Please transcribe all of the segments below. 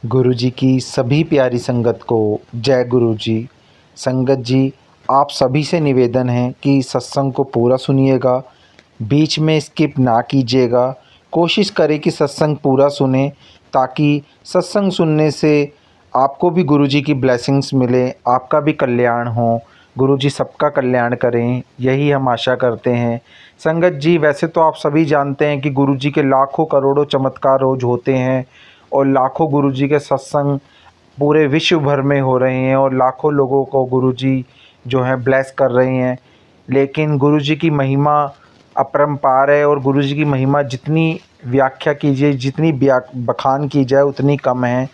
गुरुजी की सभी प्यारी संगत को जय गुरुजी। संगत जी, आप सभी से निवेदन है कि सत्संग को पूरा सुनिएगा, बीच में स्किप ना कीजिएगा। कोशिश करें कि सत्संग पूरा सुने ताकि सत्संग सुनने से आपको भी गुरुजी की ब्लेसिंग्स मिले, आपका भी कल्याण हो। गुरुजी सबका कल्याण करें, यही हम आशा करते हैं। संगत जी, वैसे तो आप सभी जानते हैं कि गुरुजी के लाखों करोड़ों चमत्कार रोज़ होते हैं और लाखों गुरुजी के सत्संग पूरे विश्व भर में हो रहे हैं और लाखों लोगों को गुरुजी जो है ब्लेस कर रहे हैं। लेकिन गुरुजी की महिमा अपरंपार है और गुरुजी की महिमा जितनी व्याख्या कीजिए, जितनी बखान की जाए उतनी कम है।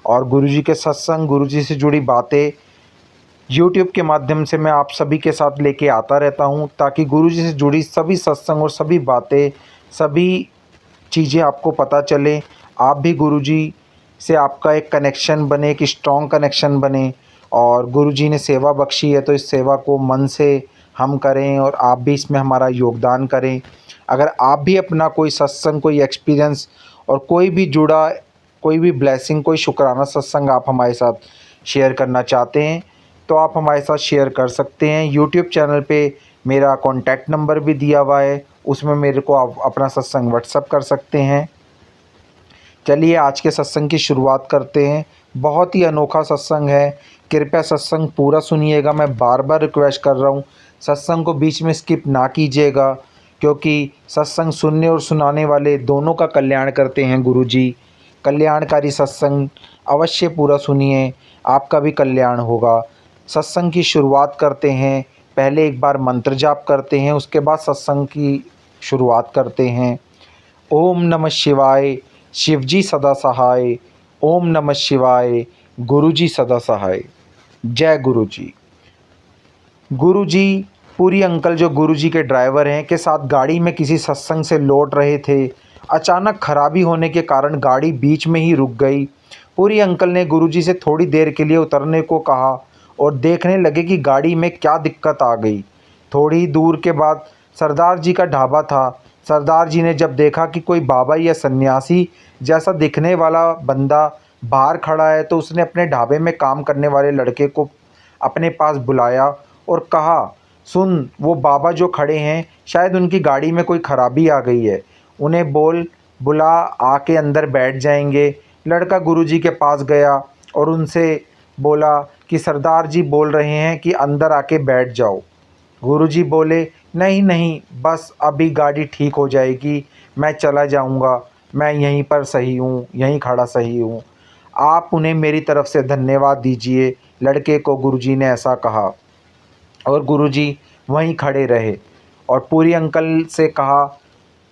और गुरुजी के सत्संग, गुरुजी से जुड़ी बातें यूट्यूब के माध्यम से मैं आप सभी के साथ लेके आता रहता हूँ ताकि गुरुजी से जुड़ी सभी सत्संग और सभी बातें, सभी चीज़ें आपको पता चले। आप भी गुरुजी से आपका एक कनेक्शन बने, एक स्ट्रॉन्ग कनेक्शन बने। और गुरुजी ने सेवा बख्शी है तो इस सेवा को मन से हम करें और आप भी इसमें हमारा योगदान करें। अगर आप भी अपना कोई सत्संग, कोई एक्सपीरियंस और कोई भी जुड़ा, कोई भी ब्लेसिंग, कोई शुक्राना सत्संग आप हमारे साथ शेयर करना चाहते हैं तो आप हमारे साथ शेयर कर सकते हैं। यूट्यूब चैनल पे मेरा कॉन्टैक्ट नंबर भी दिया हुआ है, उसमें मेरे को आप अपना सत्संग व्हाट्सअप कर सकते हैं। चलिए आज के सत्संग की शुरुआत करते हैं। बहुत ही अनोखा सत्संग है, कृपया सत्संग पूरा सुनिएगा। मैं बार बार रिक्वेस्ट कर रहा हूँ, सत्संग को बीच में स्किप ना कीजिएगा, क्योंकि सत्संग सुनने और सुनाने वाले दोनों का कल्याण करते हैं गुरुजी। कल्याणकारी सत्संग अवश्य पूरा सुनिए, आपका भी कल्याण होगा। सत्संग की शुरुआत करते हैं, पहले एक बार मंत्र जाप करते हैं, उसके बाद सत्संग की शुरुआत करते हैं। ओम नमः शिवाय, शिवजी सदा सहाय। ओम नमः शिवाय, गुरुजी सदा सहाय। जय गुरुजी। गुरुजी, पूरी अंकल जो गुरुजी के ड्राइवर हैं के साथ गाड़ी में किसी सत्संग से लौट रहे थे। अचानक खराबी होने के कारण गाड़ी बीच में ही रुक गई। पूरी अंकल ने गुरुजी से थोड़ी देर के लिए उतरने को कहा और देखने लगे कि गाड़ी में क्या दिक्कत आ गई। थोड़ी दूर के बाद सरदार जी का ढाबा था। सरदार जी ने जब देखा कि कोई बाबा या सन्यासी जैसा दिखने वाला बंदा बाहर खड़ा है तो उसने अपने ढाबे में काम करने वाले लड़के को अपने पास बुलाया और कहा, सुन, वो बाबा जो खड़े हैं शायद उनकी गाड़ी में कोई खराबी आ गई है, उन्हें बुला आके अंदर बैठ जाएंगे। लड़का गुरुजी के पास गया और उनसे बोला कि सरदार जी बोल रहे हैं कि अंदर आके बैठ जाओ। गुरुजी बोले, नहीं नहीं, बस अभी गाड़ी ठीक हो जाएगी, मैं चला जाऊंगा, मैं यहीं पर सही हूँ, यहीं खड़ा सही हूँ, आप उन्हें मेरी तरफ से धन्यवाद दीजिए। लड़के को गुरुजी ने ऐसा कहा और गुरुजी वहीं खड़े रहे और पूरी अंकल से कहा,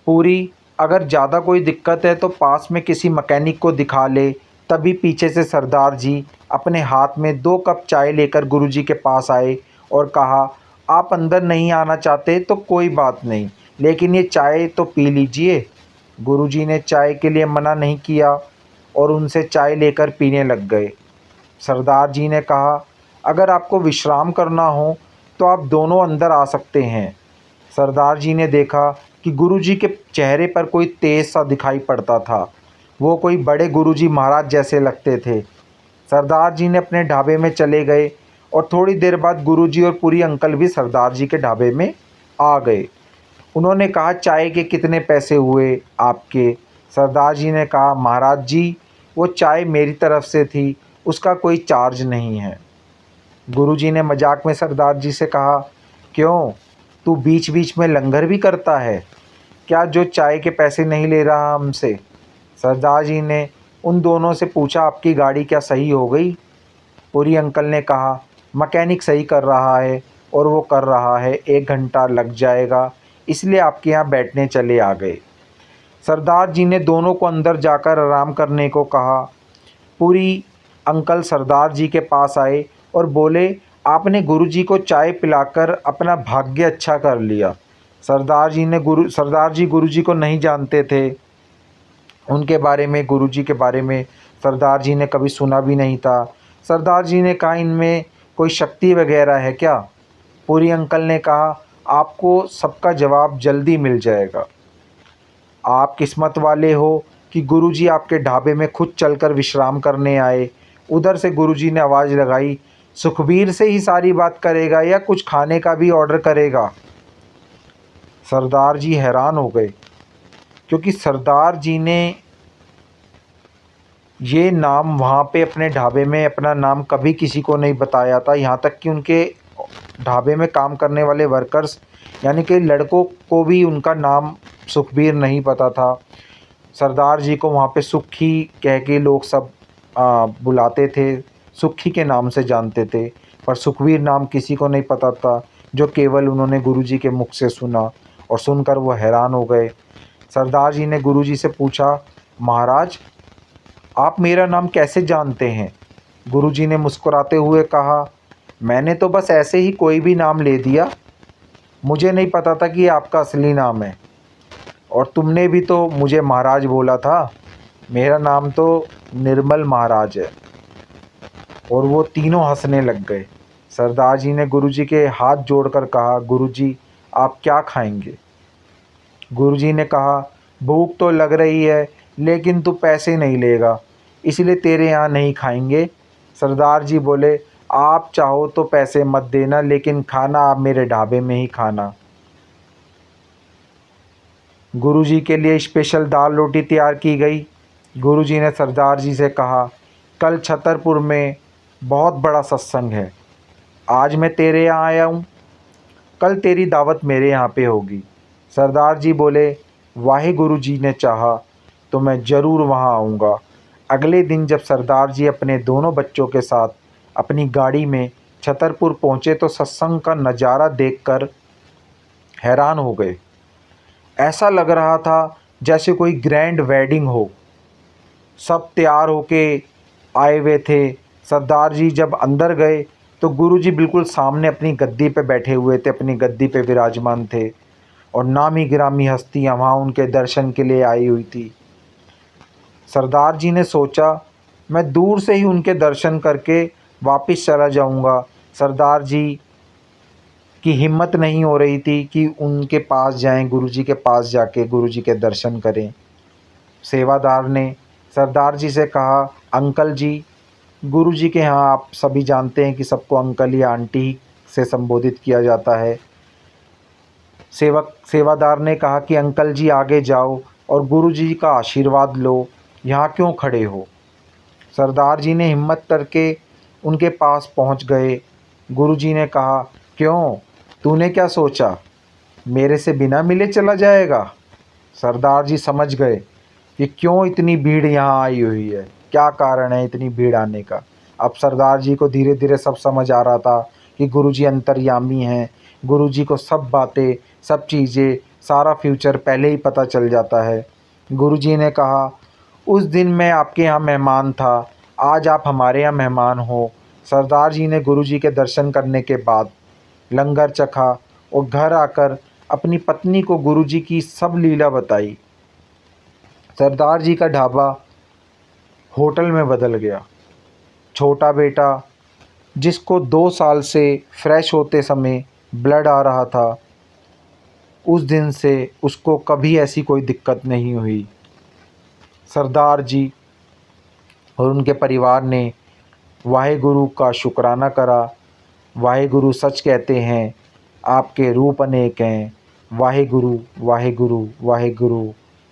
पूरी, अगर ज़्यादा कोई दिक्कत है तो पास में किसी मैकेनिक को दिखा ले। तभी पीछे से सरदार जी अपने हाथ में 2 कप चाय लेकर गुरुजी के पास आए और कहा, आप अंदर नहीं आना चाहते तो कोई बात नहीं, लेकिन ये चाय तो पी लीजिए। गुरुजी ने चाय के लिए मना नहीं किया और उनसे चाय लेकर पीने लग गए। सरदार जी ने कहा, अगर आपको विश्राम करना हो तो आप दोनों अंदर आ सकते हैं। सरदार जी ने देखा कि गुरुजी के चेहरे पर कोई तेज सा दिखाई पड़ता था। वो कोई बड़े गुरुजी महाराज जैसे लगते थे। सरदार जी ने अपने ढाबे में चले गए और थोड़ी देर बाद गुरुजी और पूरी अंकल भी सरदार जी के ढाबे में आ गए। उन्होंने कहा, चाय के कितने पैसे हुए आपके? सरदार जी ने कहा, महाराज जी, वो चाय मेरी तरफ से थी, उसका कोई चार्ज नहीं है। गुरुजी ने मजाक में सरदार जी से कहा, क्यों, तू बीच बीच में लंगर भी करता है क्या, जो चाय के पैसे नहीं ले रहा हमसे? सरदार जी ने उन दोनों से पूछा, आपकी गाड़ी क्या सही हो गई? पूरी अंकल ने कहा, मैकेनिक सही कर रहा है और वो कर रहा है, 1 घंटा लग जाएगा, इसलिए आपके यहाँ बैठने चले आ गए। सरदार जी ने दोनों को अंदर जाकर आराम करने को कहा। पूरी अंकल सरदार जी के पास आए और बोले, आपने गुरुजी को चाय पिलाकर अपना भाग्य अच्छा कर लिया। सरदार जी गुरुजी को नहीं जानते थे, उनके बारे में, गुरुजी के बारे में सरदार जी ने कभी सुना भी नहीं था। सरदार जी ने कहा, इनमें कोई शक्ति वगैरह है क्या? पूरी अंकल ने कहा, आपको सबका जवाब जल्दी मिल जाएगा। आप किस्मत वाले हो कि गुरुजी आपके ढाबे में खुद चलकर विश्राम करने आए। उधर से गुरुजी ने आवाज़ लगाई, सुखबीर से ही सारी बात करेगा या कुछ खाने का भी ऑर्डर करेगा? सरदार जी हैरान हो गए, क्योंकि सरदार जी ने ये नाम वहाँ पे अपने ढाबे में अपना नाम कभी किसी को नहीं बताया था। यहाँ तक कि उनके ढाबे में काम करने वाले वर्कर्स यानी कि लड़कों को भी उनका नाम सुखबीर नहीं पता था। सरदार जी को वहाँ पे सुखी कह के लोग सब बुलाते थे, सुखी के नाम से जानते थे, पर सुखबीर नाम किसी को नहीं पता था, जो केवल उन्होंने गुरुजी के मुख से सुना और सुनकर वो हैरान हो गए। सरदार जी ने गुरुजी से पूछा, महाराज आप मेरा नाम कैसे जानते हैं? गुरुजी ने मुस्कुराते हुए कहा, मैंने तो बस ऐसे ही कोई भी नाम ले दिया, मुझे नहीं पता था कि ये आपका असली नाम है। और तुमने भी तो मुझे महाराज बोला था, मेरा नाम तो निर्मल महाराज है। और वो तीनों हंसने लग गए। सरदार जी ने गुरुजी के हाथ जोड़कर कहा, गुरुजी आप क्या खाएंगे? गुरुजी ने कहा, भूख तो लग रही है लेकिन तू पैसे नहीं लेगा, इसलिए तेरे यहाँ नहीं खाएंगे। सरदार जी बोले, आप चाहो तो पैसे मत देना, लेकिन खाना आप मेरे ढाबे में ही खाना। गुरुजी के लिए स्पेशल दाल रोटी तैयार की गई। गुरुजी ने सरदार जी से कहा, कल छतरपुर में बहुत बड़ा सत्संग है, आज मैं तेरे यहाँ आया हूँ, कल तेरी दावत मेरे यहाँ पे होगी। सरदार जी बोले, वाहिगुरु जी ने चाहा तो मैं ज़रूर वहाँ आऊँगा। अगले दिन जब सरदार जी अपने दोनों बच्चों के साथ अपनी गाड़ी में छतरपुर पहुँचे तो सत्संग का नज़ारा देखकर हैरान हो गए। ऐसा लग रहा था जैसे कोई ग्रैंड वेडिंग हो। सब तैयार होके आए हुए थे। सरदार जी जब अंदर गए तो गुरुजी बिल्कुल सामने अपनी गद्दी पे बैठे हुए थे, अपनी गद्दी पे विराजमान थे, और नामी गिरामी हस्तियाँ वहाँ उनके दर्शन के लिए आई हुई थी। सरदार जी ने सोचा, मैं दूर से ही उनके दर्शन करके वापस चला जाऊंगा। सरदार जी की हिम्मत नहीं हो रही थी कि उनके पास जाएं, गुरुजी के पास जाके गुरुजी के दर्शन करें। सेवादार ने सरदार जी से कहा, अंकल जी, गुरुजी के यहाँ आप सभी जानते हैं कि सबको अंकल या आंटी से संबोधित किया जाता है। सेवादार ने कहा कि अंकल जी आगे जाओ और गुरुजी का आशीर्वाद लो, यहाँ क्यों खड़े हो? सरदार जी ने हिम्मत करके उनके पास पहुँच गए। गुरुजी ने कहा, क्यों, तूने क्या सोचा, मेरे से बिना मिले चला जाएगा? सरदार जी समझ गए कि क्यों इतनी भीड़ यहाँ आई हुई है, क्या कारण है इतनी भीड़ आने का। अब सरदार जी को धीरे धीरे सब समझ आ रहा था कि गुरुजी अंतर्यामी हैं, गुरुजी को सब बातें, सब चीज़ें, सारा फ्यूचर पहले ही पता चल जाता है। गुरुजी ने कहा, उस दिन मैं आपके यहाँ मेहमान था, आज आप हमारे यहाँ मेहमान हो। सरदार जी ने गुरुजी के दर्शन करने के बाद लंगर चखा और घर आकर अपनी पत्नी को गुरुजी की सब लीला बताई। सरदार जी का ढाबा होटल में बदल गया। छोटा बेटा, जिसको 2 साल से फ्रेश होते समय ब्लड आ रहा था, उस दिन से उसको कभी ऐसी कोई दिक्कत नहीं हुई। सरदार जी और उनके परिवार ने वाहेगुरु का शुक्राना करा। वाहेगुरु सच कहते हैं, आपके रूप अनेक हैं। वाहेगुरु वाहेगुरु वाहेगुरु।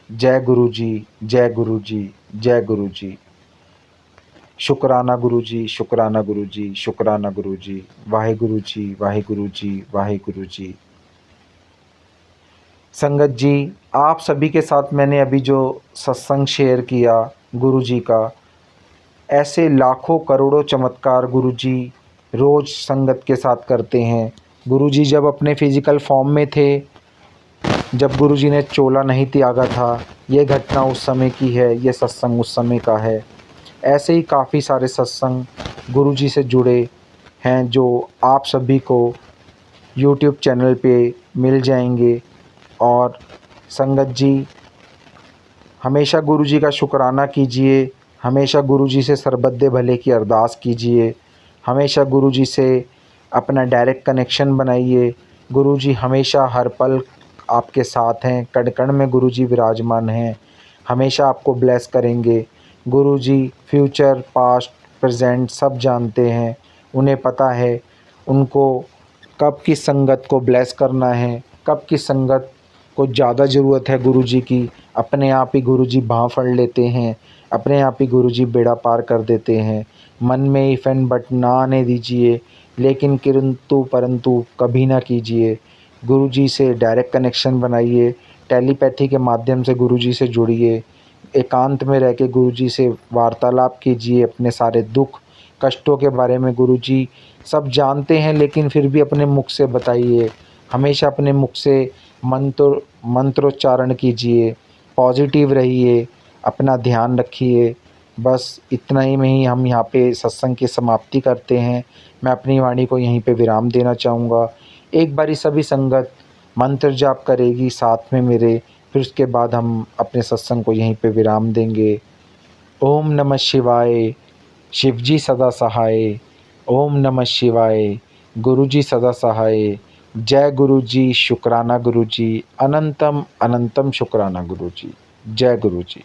जय गुरु जी, जय गुरु जी, जय गुरु जी। शुक्राना गुरु जी, शुक्राना गुरु जी, शुक्राना गुरु जी। वाहेगुरु जी, वाहेगुरु जी, वाहेगुरु जी। संगत जी, आप सभी के साथ मैंने अभी जो सत्संग शेयर किया गुरुजी का, ऐसे लाखों करोड़ों चमत्कार गुरुजी रोज़ संगत के साथ करते हैं। गुरुजी जब अपने फिज़िकल फॉर्म में थे, जब गुरुजी ने चोला नहीं त्यागा था, ये घटना उस समय की है, ये सत्संग उस समय का है। ऐसे ही काफ़ी सारे सत्संग गुरुजी से जुड़े हैं जो आप सभी को यूट्यूब चैनल पे मिल जाएंगे। और संगत जी, हमेशा गुरुजी का शुक्राना कीजिए, हमेशा गुरुजी से सर्बद्दे भले की अरदास कीजिए, हमेशा गुरुजी से अपना डायरेक्ट कनेक्शन बनाइए। गुरुजी हमेशा हर पल आपके साथ हैं, कण कण में गुरुजी विराजमान हैं। हमेशा आपको ब्लेस करेंगे। गुरुजी फ्यूचर, पास्ट, प्रेजेंट सब जानते हैं। उन्हें पता है उनको कब किस संगत को ब्लेस करना है, कब किस संगत को ज़्यादा ज़रूरत है गुरुजी की। अपने आप ही गुरुजी बाँह फड़ लेते हैं, अपने आप ही गुरुजी बेड़ा पार कर देते हैं। मन में इफ एंड बट ना आने दीजिए, लेकिन किंतु परंतु कभी ना कीजिए। गुरुजी से डायरेक्ट कनेक्शन बनाइए, टेलीपैथी के माध्यम से गुरुजी से जुड़िए, एकांत में रह के गुरुजी से वार्तालाप कीजिए। अपने सारे दुख कष्टों के बारे में गुरुजी सब जानते हैं, लेकिन फिर भी अपने मुख से बताइए। हमेशा अपने मुख से मंत्रोच्चारण कीजिए, पॉजिटिव रहिए, अपना ध्यान रखिए। बस इतना ही में ही हम यहाँ पे सत्संग की समाप्ति करते हैं। मैं अपनी वाणी को यहीं पे विराम देना चाहूँगा। एक बारी सभी संगत मंत्र जाप करेगी साथ में मेरे, फिर उसके बाद हम अपने सत्संग को यहीं पे विराम देंगे। ओम नमः शिवाय। शिवजी सदा सहाय। ओम नमः शिवाय। गुरुजी सदा सहाय। जय गुरुजी, शुक्राना गुरुजी, अनंतम अनंतम शुक्राना गुरुजी। जय गुरुजी।